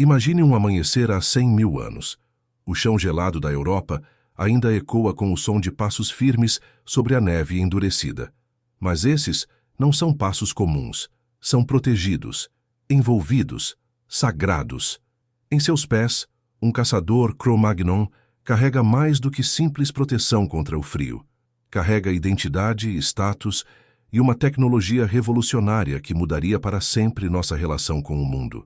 Imagine um amanhecer há 100.000 anos. O chão gelado da Europa ainda ecoa com o som de passos firmes sobre a neve endurecida. Mas esses não são passos comuns. São protegidos, envolvidos, sagrados. Em seus pés, um caçador Cro-Magnon carrega mais do que simples proteção contra o frio. Carrega identidade, status e uma tecnologia revolucionária que mudaria para sempre nossa relação com o mundo.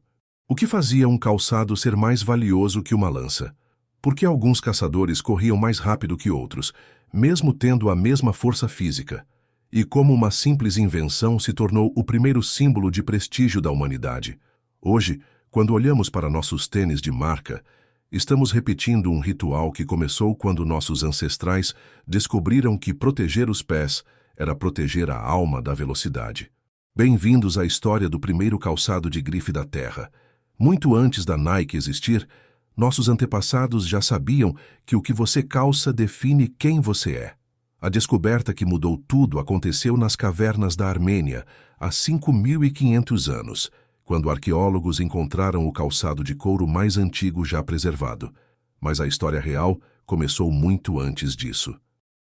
O que fazia um calçado ser mais valioso que uma lança? Por que alguns caçadores corriam mais rápido que outros, mesmo tendo a mesma força física? E como uma simples invenção se tornou o primeiro símbolo de prestígio da humanidade? Hoje, quando olhamos para nossos tênis de marca, estamos repetindo um ritual que começou quando nossos ancestrais descobriram que proteger os pés era proteger a alma da velocidade. Bem-vindos à história do primeiro calçado de grife da Terra. Muito antes da Nike existir, nossos antepassados já sabiam que o que você calça define quem você é. A descoberta que mudou tudo aconteceu nas cavernas da Armênia, há 5.500 anos, quando arqueólogos encontraram o calçado de couro mais antigo já preservado. Mas a história real começou muito antes disso.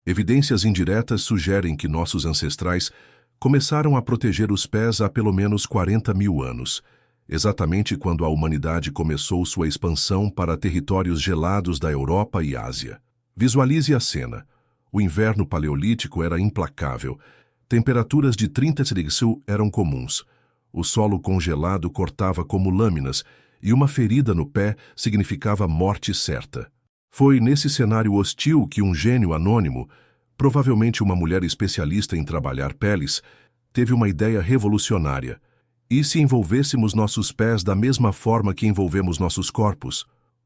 Evidências indiretas sugerem que nossos ancestrais começaram a proteger os pés há pelo menos 40.000 anos, exatamente quando a humanidade começou sua expansão para territórios gelados da Europa e Ásia. Visualize a cena. O inverno paleolítico era implacável. Temperaturas de 30 °C eram comuns. O solo congelado cortava como lâminas e uma ferida no pé significava morte certa. Foi nesse cenário hostil que um gênio anônimo, provavelmente uma mulher especialista em trabalhar peles, teve uma ideia revolucionária. E se envolvêssemos nossos pés da mesma forma que envolvemos nossos corpos?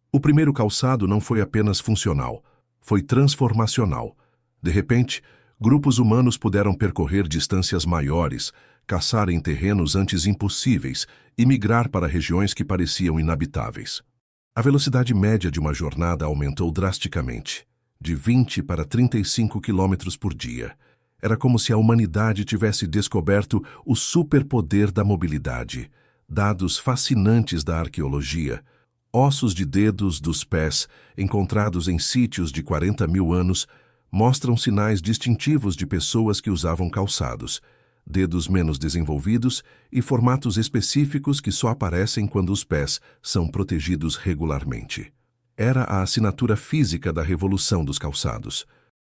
O primeiro calçado não foi apenas funcional, foi transformacional. De repente, grupos humanos puderam percorrer distâncias maiores, caçar em terrenos antes impossíveis e migrar para regiões que pareciam inabitáveis. A velocidade média de uma jornada aumentou drasticamente, de 20 para 35 km por dia. Era como se a humanidade tivesse descoberto o superpoder da mobilidade. Dados fascinantes da arqueologia, ossos de dedos dos pés encontrados em sítios de 40.000 anos, mostram sinais distintivos de pessoas que usavam calçados, dedos menos desenvolvidos e formatos específicos que só aparecem quando os pés são protegidos regularmente. Era a assinatura física da revolução dos calçados.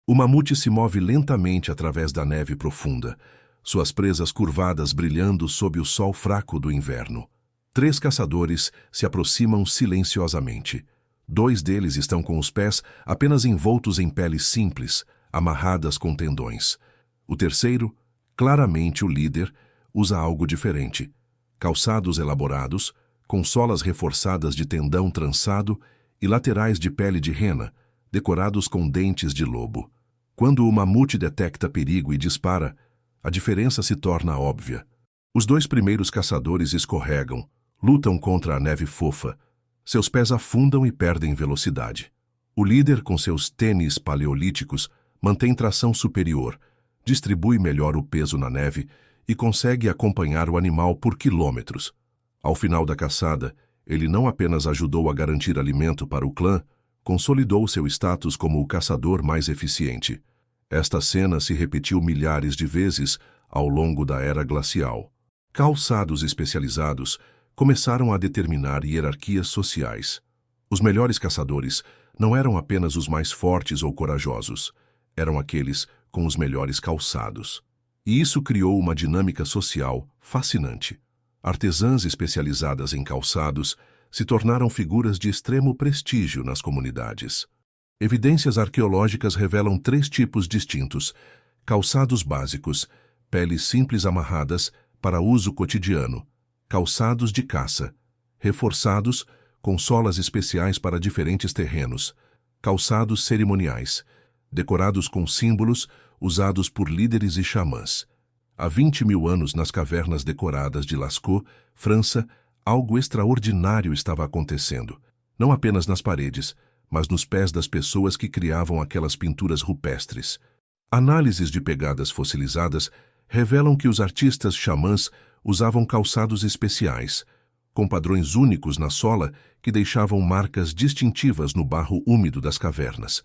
O mamute se move lentamente através da neve profunda, suas presas curvadas brilhando sob o sol fraco do inverno. 3 caçadores se aproximam silenciosamente. 2 deles estão com os pés apenas envoltos em peles simples, amarradas com tendões. O terceiro, claramente o líder, usa algo diferente. Calçados elaborados, com solas reforçadas de tendão trançado e laterais de pele de rena, decorados com dentes de lobo. Quando o mamute detecta perigo e dispara, a diferença se torna óbvia. Os 2 primeiros caçadores escorregam, lutam contra a neve fofa. Seus pés afundam e perdem velocidade. O líder, com seus tênis paleolíticos, mantém tração superior, distribui melhor o peso na neve e consegue acompanhar o animal por quilômetros. Ao final da caçada, ele não apenas ajudou a garantir alimento para o clã, consolidou seu status como o caçador mais eficiente. Esta cena se repetiu milhares de vezes ao longo da era glacial. Calçados especializados começaram a determinar hierarquias sociais. Os melhores caçadores não eram apenas os mais fortes ou corajosos, eram aqueles com os melhores calçados. E isso criou uma dinâmica social fascinante. Artesãs especializadas em calçados se tornaram figuras de extremo prestígio nas comunidades. Evidências arqueológicas revelam 3 tipos distintos: calçados básicos, peles simples amarradas para uso cotidiano; calçados de caça, reforçados, com solas especiais para diferentes terrenos; calçados cerimoniais, decorados com símbolos usados por líderes e xamãs. Há 20.000 anos, nas cavernas decoradas de Lascaux, França, algo extraordinário estava acontecendo, não apenas nas paredes, mas nos pés das pessoas que criavam aquelas pinturas rupestres. Análises de pegadas fossilizadas revelam que os artistas xamãs usavam calçados especiais, com padrões únicos na sola que deixavam marcas distintivas no barro úmido das cavernas.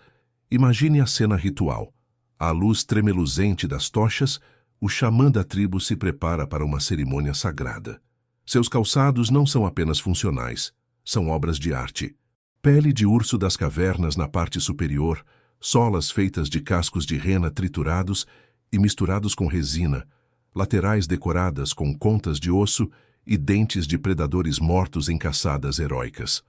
Imagine a cena ritual. À luz tremeluzente das tochas, o xamã da tribo se prepara para uma cerimônia sagrada. Seus calçados não são apenas funcionais, são obras de arte. Pele de urso das cavernas na parte superior, solas feitas de cascos de rena triturados e misturados com resina, laterais decoradas com contas de osso e dentes de predadores mortos em caçadas heróicas.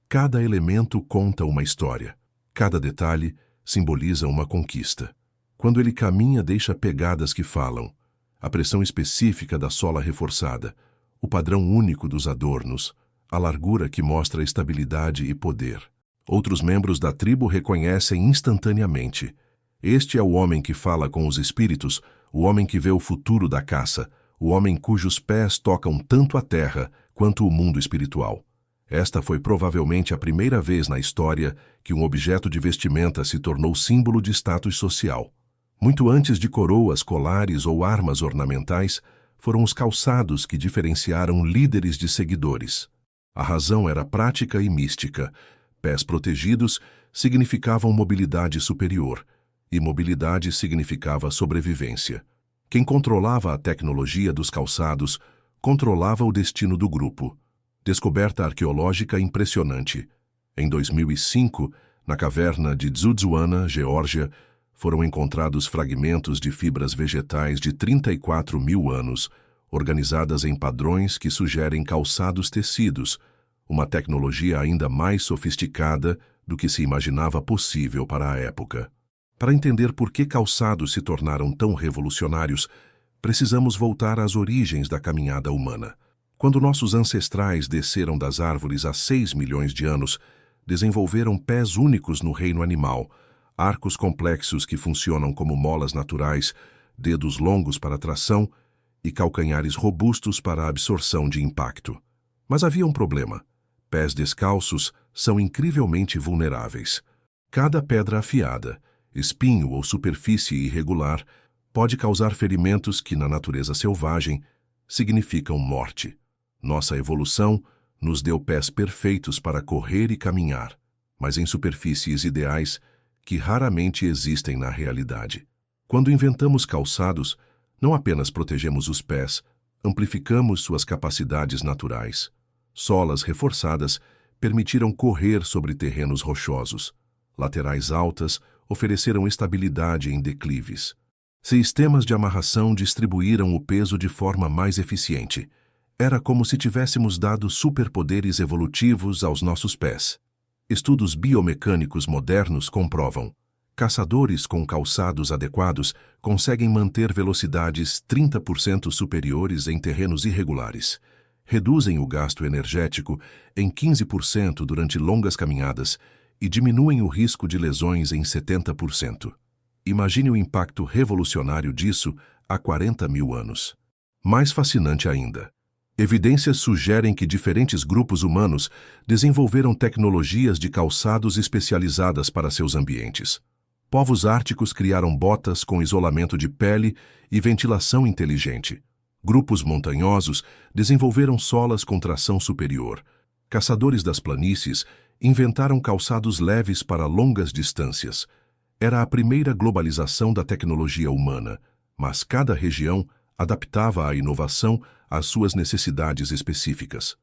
Cada elemento conta uma história. Cada detalhe simboliza uma conquista. Quando ele caminha, deixa pegadas que falam. A pressão específica da sola reforçada, o padrão único dos adornos, a largura que mostra estabilidade e poder. Outros membros da tribo reconhecem instantaneamente. Este é o homem que fala com os espíritos, o homem que vê o futuro da caça, o homem cujos pés tocam tanto a terra quanto o mundo espiritual. Esta foi provavelmente a primeira vez na história que um objeto de vestimenta se tornou símbolo de status social. Muito antes de coroas, colares ou armas ornamentais, foram os calçados que diferenciaram líderes de seguidores. A razão era prática e mística. Pés protegidos significavam mobilidade superior, e mobilidade significava sobrevivência. Quem controlava a tecnologia dos calçados controlava o destino do grupo. Descoberta arqueológica impressionante. Em 2005, na caverna de Dzudzuana, Geórgia, foram encontrados fragmentos de fibras vegetais de 34 mil anos, organizadas em padrões que sugerem calçados tecidos, uma tecnologia ainda mais sofisticada do que se imaginava possível para a época. Para entender por que calçados se tornaram tão revolucionários, precisamos voltar às origens da caminhada humana. Quando nossos ancestrais desceram das árvores há 6 milhões de anos, desenvolveram pés únicos no reino animal, arcos complexos que funcionam como molas naturais, dedos longos para tração e calcanhares robustos para a absorção de impacto. Mas havia um problema. Pés descalços são incrivelmente vulneráveis. Cada pedra afiada, espinho ou superfície irregular pode causar ferimentos que, na natureza selvagem, significam morte. Nossa evolução nos deu pés perfeitos para correr e caminhar, mas em superfícies ideais que raramente existem na realidade. Quando inventamos calçados, não apenas protegemos os pés, amplificamos suas capacidades naturais. Solas reforçadas permitiram correr sobre terrenos rochosos. Laterais altas ofereceram estabilidade em declives. Sistemas de amarração distribuíram o peso de forma mais eficiente. Era como se tivéssemos dado superpoderes evolutivos aos nossos pés. Estudos biomecânicos modernos comprovam: caçadores com calçados adequados conseguem manter velocidades 30% superiores em terrenos irregulares, reduzem o gasto energético em 15% durante longas caminhadas e diminuem o risco de lesões em 70%. Imagine o impacto revolucionário disso há 40 mil anos. Mais fascinante ainda, evidências sugerem que diferentes grupos humanos desenvolveram tecnologias de calçados especializadas para seus ambientes. Povos árticos criaram botas com isolamento de pele e ventilação inteligente. Grupos montanhosos desenvolveram solas com tração superior. Caçadores das planícies inventaram calçados leves para longas distâncias. Era a primeira globalização da tecnologia humana, mas cada região adaptava a inovação às suas necessidades específicas.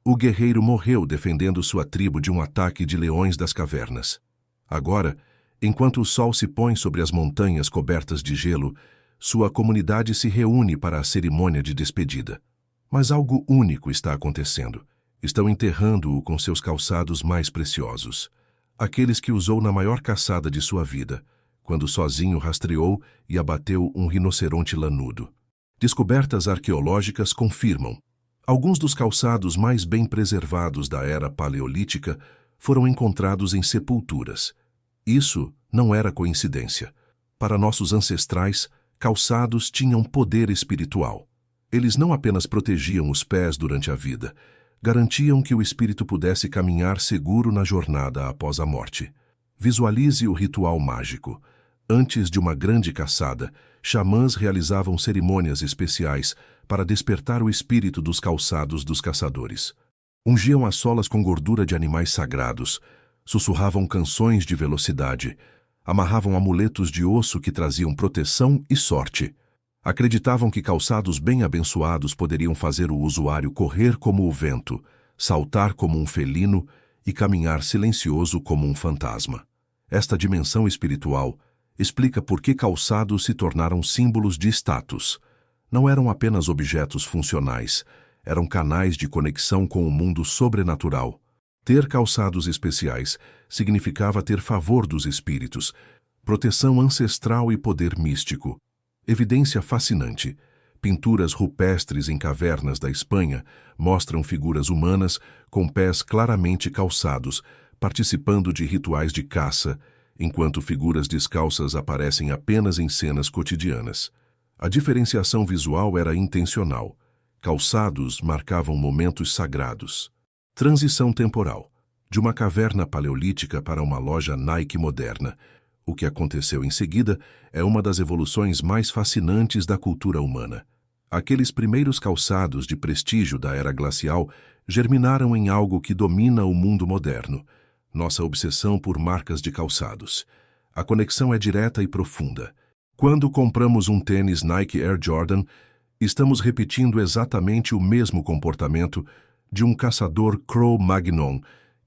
O guerreiro morreu defendendo sua tribo de um ataque de leões das cavernas. Agora, enquanto o sol se põe sobre as montanhas cobertas de gelo, sua comunidade se reúne para a cerimônia de despedida. Mas algo único está acontecendo. Estão enterrando-o com seus calçados mais preciosos. Aqueles que usou na maior caçada de sua vida, quando sozinho rastreou e abateu um rinoceronte lanudo. Descobertas arqueológicas confirmam: alguns dos calçados mais bem preservados da era paleolítica foram encontrados em sepulturas. Isso não era coincidência. Para nossos ancestrais, calçados tinham poder espiritual. Eles não apenas protegiam os pés durante a vida, garantiam que o espírito pudesse caminhar seguro na jornada após a morte. Visualize o ritual mágico. Antes de uma grande caçada, xamãs realizavam cerimônias especiais para despertar o espírito dos calçados dos caçadores. Ungiam as solas com gordura de animais sagrados, sussurravam canções de velocidade, amarravam amuletos de osso que traziam proteção e sorte. Acreditavam que calçados bem abençoados poderiam fazer o usuário correr como o vento, saltar como um felino e caminhar silencioso como um fantasma. Esta dimensão espiritual explica por que calçados se tornaram símbolos de status. Não eram apenas objetos funcionais, eram canais de conexão com o mundo sobrenatural. Ter calçados especiais significava ter favor dos espíritos, proteção ancestral e poder místico. Evidência fascinante. Pinturas rupestres em cavernas da Espanha mostram figuras humanas com pés claramente calçados, participando de rituais de caça, enquanto figuras descalças aparecem apenas em cenas cotidianas. A diferenciação visual era intencional. Calçados marcavam momentos sagrados. Transição temporal. De uma caverna paleolítica para uma loja Nike moderna. O que aconteceu em seguida é uma das evoluções mais fascinantes da cultura humana. Aqueles primeiros calçados de prestígio da era glacial germinaram em algo que domina o mundo moderno. Nossa obsessão por marcas de calçados. A conexão é direta e profunda. Quando compramos um tênis Nike Air Jordan, estamos repetindo exatamente o mesmo comportamento de um caçador Cro-Magnon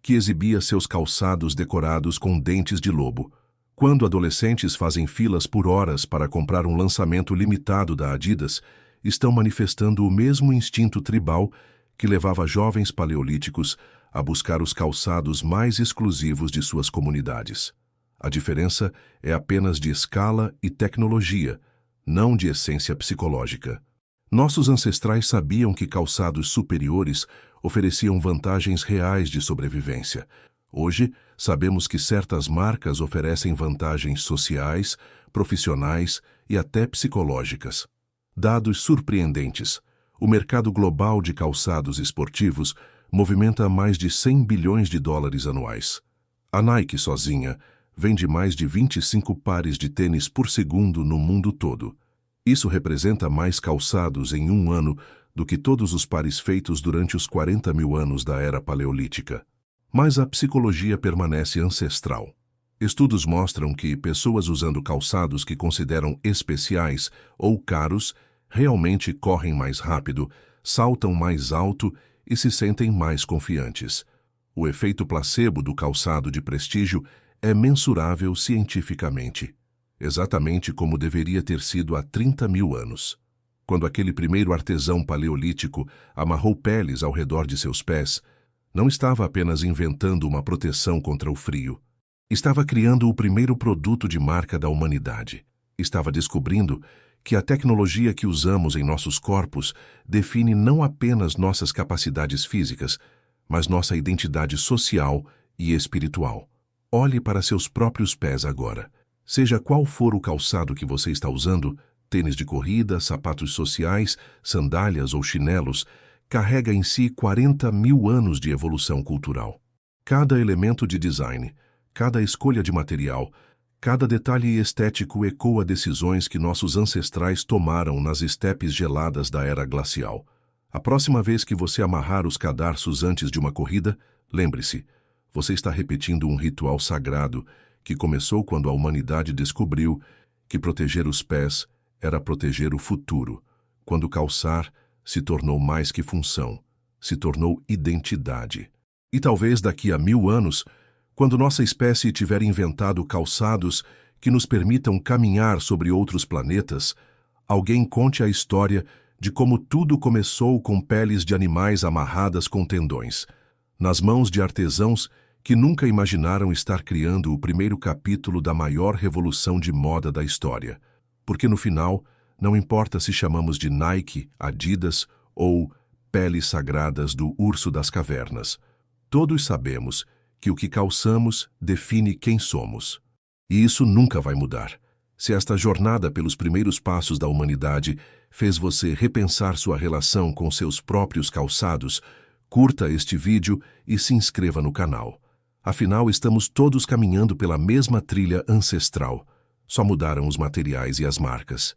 que exibia seus calçados decorados com dentes de lobo. Quando adolescentes fazem filas por horas para comprar um lançamento limitado da Adidas, estão manifestando o mesmo instinto tribal que levava jovens paleolíticos a buscar os calçados mais exclusivos de suas comunidades. A diferença é apenas de escala e tecnologia, não de essência psicológica. Nossos ancestrais sabiam que calçados superiores ofereciam vantagens reais de sobrevivência. Hoje, sabemos que certas marcas oferecem vantagens sociais, profissionais e até psicológicas. Dados surpreendentes. O mercado global de calçados esportivos movimenta mais de 100 bilhões de dólares anuais. A Nike sozinha vende mais de 25 pares de tênis por segundo no mundo todo. Isso representa mais calçados em um ano do que todos os pares feitos durante os 40 mil anos da era paleolítica. Mas a psicologia permanece ancestral. Estudos mostram que pessoas usando calçados que consideram especiais ou caros realmente correm mais rápido, saltam mais alto e se sentem mais confiantes. O efeito placebo do calçado de prestígio é mensurável cientificamente, exatamente como deveria ter sido há 30 mil anos. Quando aquele primeiro artesão paleolítico amarrou peles ao redor de seus pés, não estava apenas inventando uma proteção contra o frio. Estava criando o primeiro produto de marca da humanidade. Estava descobrindo que a tecnologia que usamos em nossos corpos define não apenas nossas capacidades físicas, mas nossa identidade social e espiritual. Olhe para seus próprios pés agora. Seja qual for o calçado que você está usando, tênis de corrida, sapatos sociais, sandálias ou chinelos, carrega em si 40 mil anos de evolução cultural. Cada elemento de design, cada escolha de material, cada detalhe estético ecoa decisões que nossos ancestrais tomaram nas estepes geladas da era glacial. A próxima vez que você amarrar os cadarços antes de uma corrida, lembre-se, você está repetindo um ritual sagrado que começou quando a humanidade descobriu que proteger os pés era proteger o futuro, quando calçar se tornou mais que função, se tornou identidade. E talvez daqui a 1000 anos, quando nossa espécie tiver inventado calçados que nos permitam caminhar sobre outros planetas, alguém conte a história de como tudo começou com peles de animais amarradas com tendões, nas mãos de artesãos que nunca imaginaram estar criando o primeiro capítulo da maior revolução de moda da história. Porque no final, não importa se chamamos de Nike, Adidas ou peles sagradas do urso das cavernas, todos sabemos que o que calçamos define quem somos. E isso nunca vai mudar. Se esta jornada pelos primeiros passos da humanidade fez você repensar sua relação com seus próprios calçados, curta este vídeo e se inscreva no canal. Afinal, estamos todos caminhando pela mesma trilha ancestral. Só mudaram os materiais e as marcas.